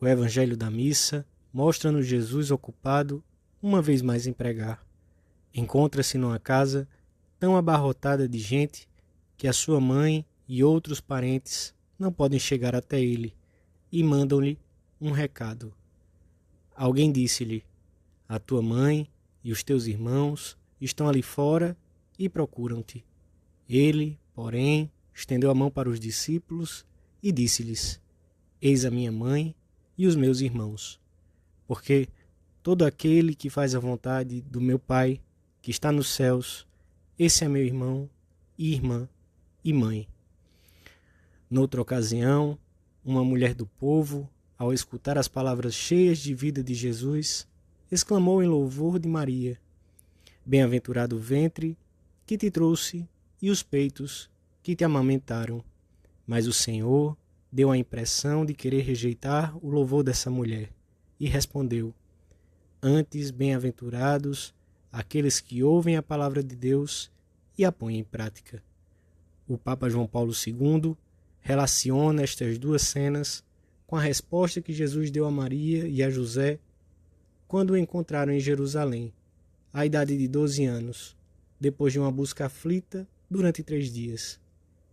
O Evangelho da Missa mostra-nos Jesus ocupado uma vez mais em pregar. Encontra-se numa casa tão abarrotada de gente que a sua mãe e outros parentes não podem chegar até ele e mandam-lhe um recado. Alguém disse-lhe: a tua mãe e os teus irmãos estão ali fora e procuram-te. Ele, porém, estendeu a mão para os discípulos e disse-lhes: eis a minha mãe e os meus irmãos, porque todo aquele que faz a vontade do meu Pai, que está nos céus, esse é meu irmão, irmã e mãe. Noutra ocasião, uma mulher do povo, ao escutar as palavras cheias de vida de Jesus, exclamou em louvor de Maria: bem-aventurado o ventre que te trouxe e os peitos que te amamentaram. Mas o Senhor deu a impressão de querer rejeitar o louvor dessa mulher e respondeu: antes, bem-aventurados aqueles que ouvem a palavra de Deus e a põem em prática. O Papa João Paulo II relaciona estas duas cenas com a resposta que Jesus deu a Maria e a José quando o encontraram em Jerusalém, à idade de 12 anos, depois de uma busca aflita durante 3 dias.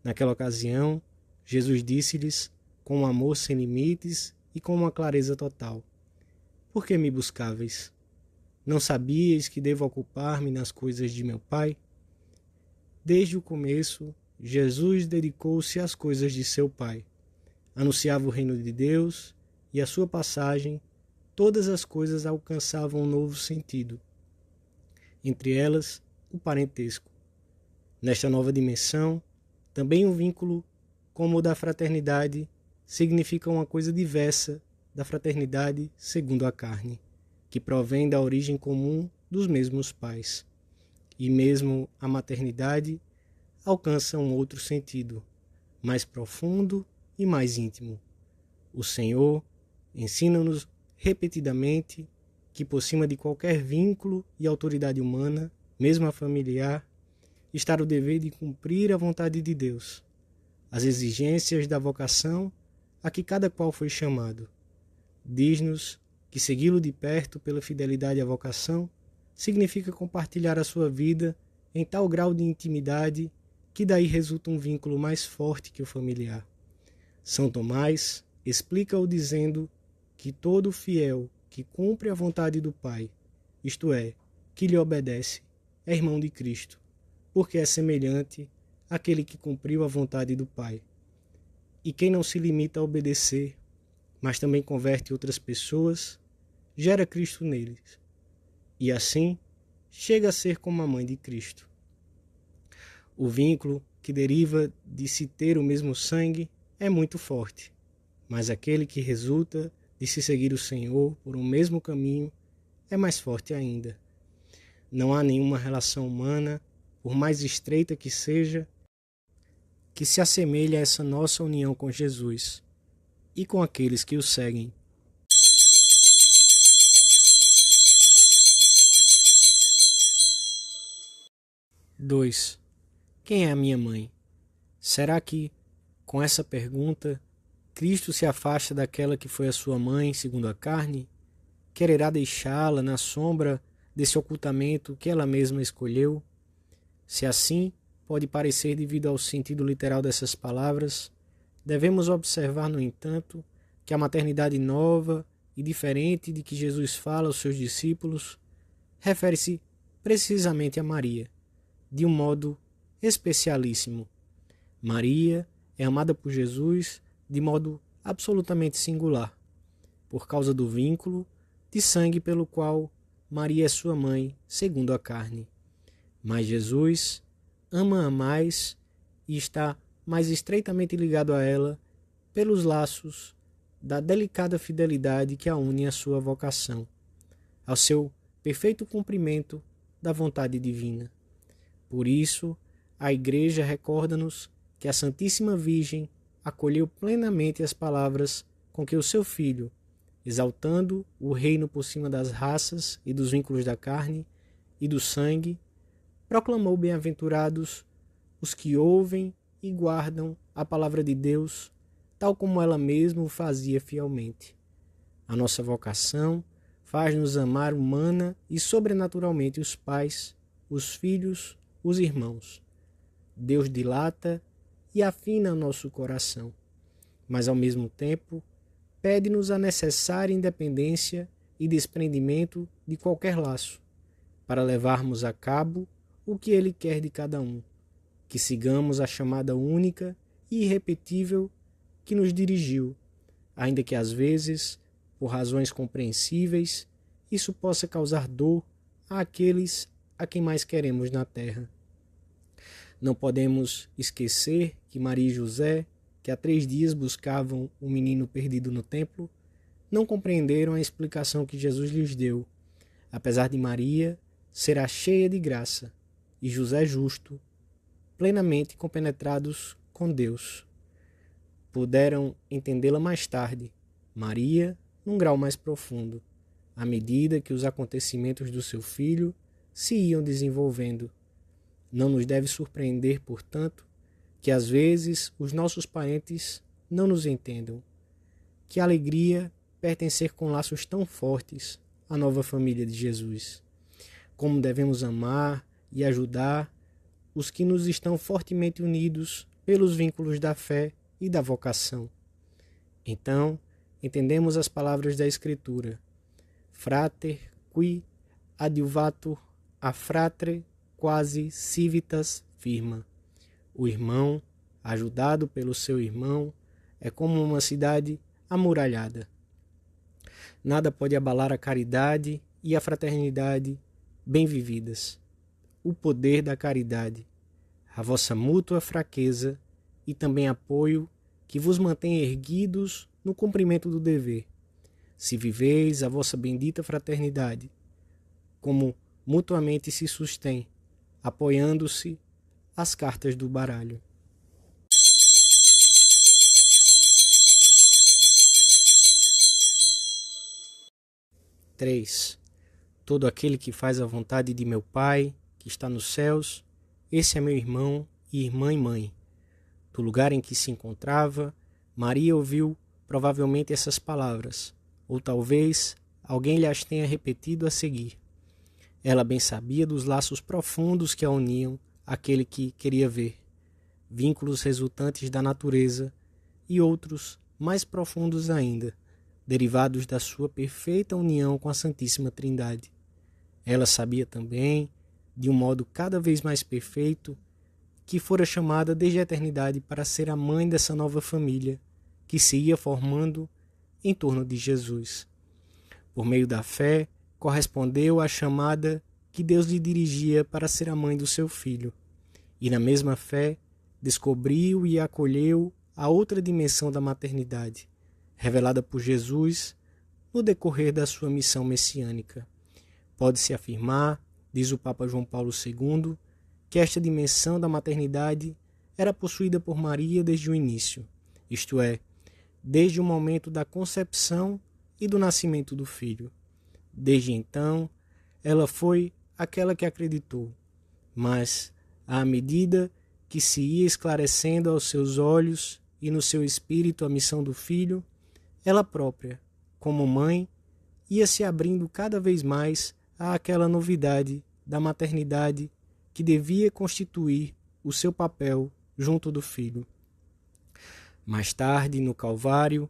Naquela ocasião, Jesus disse-lhes, com um amor sem limites e com uma clareza total: por que me buscáveis? Não sabíeis que devo ocupar-me nas coisas de meu Pai? Desde o começo, Jesus dedicou-se às coisas de seu Pai. Anunciava o reino de Deus e, à sua passagem, todas as coisas alcançavam um novo sentido. Entre elas, o parentesco. Nesta nova dimensão, também o vínculo, como o da fraternidade, significa uma coisa diversa da fraternidade segundo a carne, que provém da origem comum dos mesmos pais. E mesmo a maternidade alcança um outro sentido, mais profundo e mais íntimo. O Senhor ensina-nos repetidamente que, por cima de qualquer vínculo e autoridade humana, mesmo a familiar, está o dever de cumprir a vontade de Deus, as exigências da vocação a que cada qual foi chamado. Diz-nos que segui-lo de perto pela fidelidade à vocação significa compartilhar a sua vida em tal grau de intimidade que daí resulta um vínculo mais forte que o familiar. São Tomás explica-o dizendo que todo fiel que cumpre a vontade do Pai, isto é, que lhe obedece, é irmão de Cristo, porque é semelhante àquele que cumpriu a vontade do Pai. E quem não se limita a obedecer, mas também converte outras pessoas, gera Cristo neles, e assim chega a ser como a mãe de Cristo. O vínculo que deriva de se ter o mesmo sangue é muito forte, mas aquele que resulta de se seguir o Senhor por um mesmo caminho é mais forte ainda. Não há nenhuma relação humana, por mais estreita que seja, que se assemelhe a essa nossa união com Jesus e com aqueles que o seguem. Dois. Quem é a minha mãe? Será que, com essa pergunta, Cristo se afasta daquela que foi a sua mãe segundo a carne? Quererá deixá-la na sombra desse ocultamento que ela mesma escolheu? Se assim pode parecer devido ao sentido literal dessas palavras, devemos observar, no entanto, que a maternidade nova e diferente de que Jesus fala aos seus discípulos refere-se precisamente a Maria, de um modo especialíssimo. Maria é amada por Jesus de modo absolutamente singular, por causa do vínculo de sangue pelo qual Maria é sua mãe, segundo a carne. Mas Jesus ama-a mais e está mais estreitamente ligado a ela pelos laços da delicada fidelidade que a une à sua vocação, ao seu perfeito cumprimento da vontade divina. Por isso, a Igreja recorda-nos que a Santíssima Virgem acolheu plenamente as palavras com que o seu Filho, exaltando o reino por cima das raças e dos vínculos da carne e do sangue, proclamou bem-aventurados os que ouvem e guardam a palavra de Deus, tal como ela mesma o fazia fielmente. A nossa vocação faz-nos amar humana e sobrenaturalmente os pais, os filhos, os irmãos. Deus dilata e afina o nosso coração, mas ao mesmo tempo pede-nos a necessária independência e desprendimento de qualquer laço, para levarmos a cabo o que Ele quer de cada um, que sigamos a chamada única e irrepetível que nos dirigiu, ainda que às vezes, por razões compreensíveis, isso possa causar dor àqueles a quem mais queremos na terra. Não podemos esquecer que Maria e José, que há 3 dias buscavam o menino perdido no templo, não compreenderam a explicação que Jesus lhes deu, apesar de Maria ser a cheia de graça e José justo, plenamente compenetrados com Deus. Puderam entendê-la mais tarde, Maria num grau mais profundo, à medida que os acontecimentos do seu filho se iam desenvolvendo. Não nos deve surpreender, portanto, que às vezes os nossos parentes não nos entendam. Que alegria pertencer com laços tão fortes à nova família de Jesus. Como devemos amar e ajudar os que nos estão fortemente unidos pelos vínculos da fé e da vocação. Então, entendemos as palavras da Escritura: Frater qui adiuvatur a fratre quasi civitas firma. O irmão, ajudado pelo seu irmão, é como uma cidade amuralhada. Nada pode abalar a caridade e a fraternidade bem vividas. O poder da caridade, a vossa mútua fraqueza e também apoio que vos mantém erguidos no cumprimento do dever. Se viveis a vossa bendita fraternidade, como mutuamente se sustém, apoiando-se as cartas do baralho. Três. Todo aquele que faz a vontade de meu Pai, que está nos céus, esse é meu irmão e irmã e mãe. Do lugar em que se encontrava, Maria ouviu provavelmente essas palavras, ou talvez alguém lhe as tenha repetido a seguir. Ela bem sabia dos laços profundos que a uniam àquele que queria ver, vínculos resultantes da natureza e outros mais profundos ainda, derivados da sua perfeita união com a Santíssima Trindade. Ela sabia também, de um modo cada vez mais perfeito, que fora chamada desde a eternidade para ser a mãe dessa nova família que se ia formando em torno de Jesus. Por meio da fé, correspondeu à chamada que Deus lhe dirigia para ser a mãe do seu filho. E na mesma fé, descobriu e acolheu a outra dimensão da maternidade, revelada por Jesus no decorrer da sua missão messiânica. Pode-se afirmar, diz o Papa João Paulo II, que esta dimensão da maternidade era possuída por Maria desde o início, isto é, desde o momento da concepção e do nascimento do filho. Desde então, ela foi aquela que acreditou, mas, à medida que se ia esclarecendo aos seus olhos e no seu espírito a missão do filho, ela própria, como mãe, ia se abrindo cada vez mais àquela novidade da maternidade que devia constituir o seu papel junto do filho. Mais tarde, no Calvário,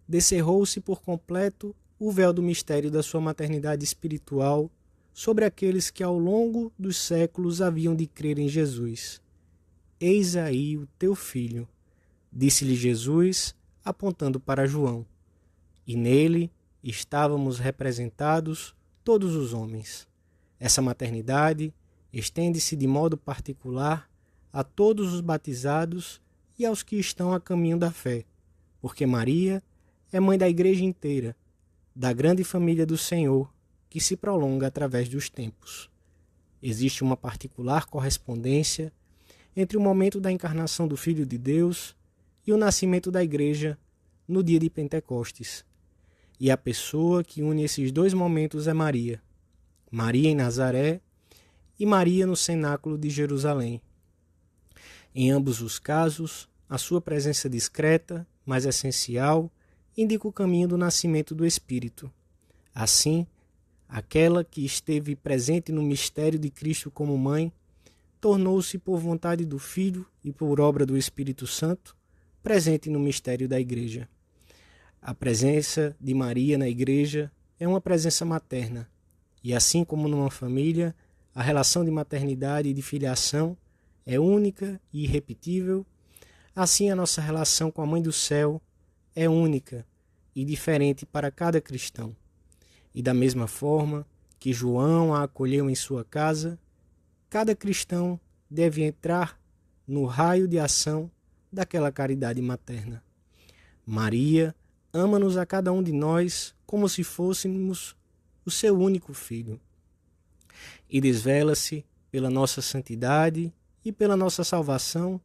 descerrou-se por completo o véu do mistério da sua maternidade espiritual sobre aqueles que ao longo dos séculos haviam de crer em Jesus. Eis aí o teu filho, disse-lhe Jesus, apontando para João. E nele estávamos representados todos os homens. Essa maternidade estende-se de modo particular a todos os batizados e aos que estão a caminho da fé, porque Maria é mãe da Igreja inteira, da grande família do Senhor, que se prolonga através dos tempos. Existe uma particular correspondência entre o momento da encarnação do Filho de Deus e o nascimento da Igreja no dia de Pentecostes. E a pessoa que une esses dois momentos é Maria. Maria em Nazaré e Maria no cenáculo de Jerusalém. Em ambos os casos, a sua presença discreta, mas essencial, indica o caminho do nascimento do Espírito. Assim, aquela que esteve presente no mistério de Cristo como mãe, tornou-se por vontade do Filho e por obra do Espírito Santo, presente no mistério da Igreja. A presença de Maria na Igreja é uma presença materna, e assim como numa família, a relação de maternidade e de filiação é única e irrepetível, assim a nossa relação com a Mãe do Céu é única e diferente para cada cristão. E da mesma forma que João a acolheu em sua casa, cada cristão deve entrar no raio de ação daquela caridade materna. Maria ama-nos a cada um de nós como se fôssemos o seu único filho. E desvela-se pela nossa santidade e pela nossa salvação,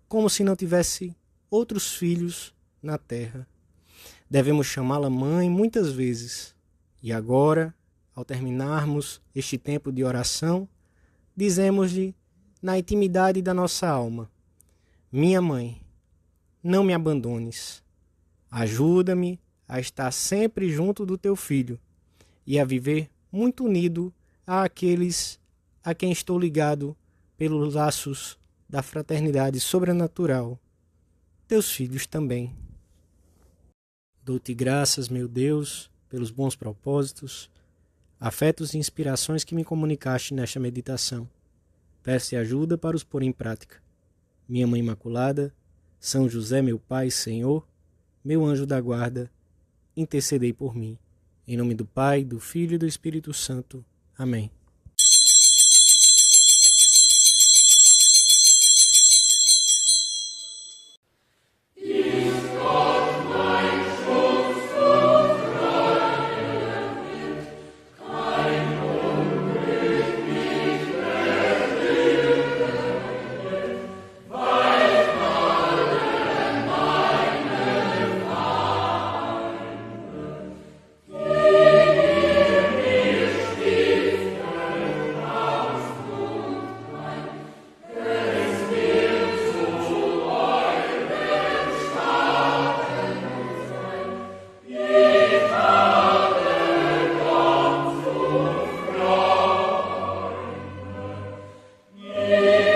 como se não tivesse outros filhos na terra. Devemos chamá-la mãe muitas vezes. E agora, ao terminarmos este tempo de oração, dizemos-lhe na intimidade da nossa alma: minha mãe, não me abandones. Ajuda-me a estar sempre junto do teu filho e a viver muito unido àqueles a quem estou ligado pelos laços da fraternidade sobrenatural, teus filhos também. Dou-te graças, meu Deus, pelos bons propósitos, afetos e inspirações que me comunicaste nesta meditação. Peço-te ajuda para os pôr em prática. Minha Mãe Imaculada, São José, meu Pai e Senhor, meu anjo da guarda, intercedei por mim. Em nome do Pai, do Filho e do Espírito Santo. Amém. Yeah.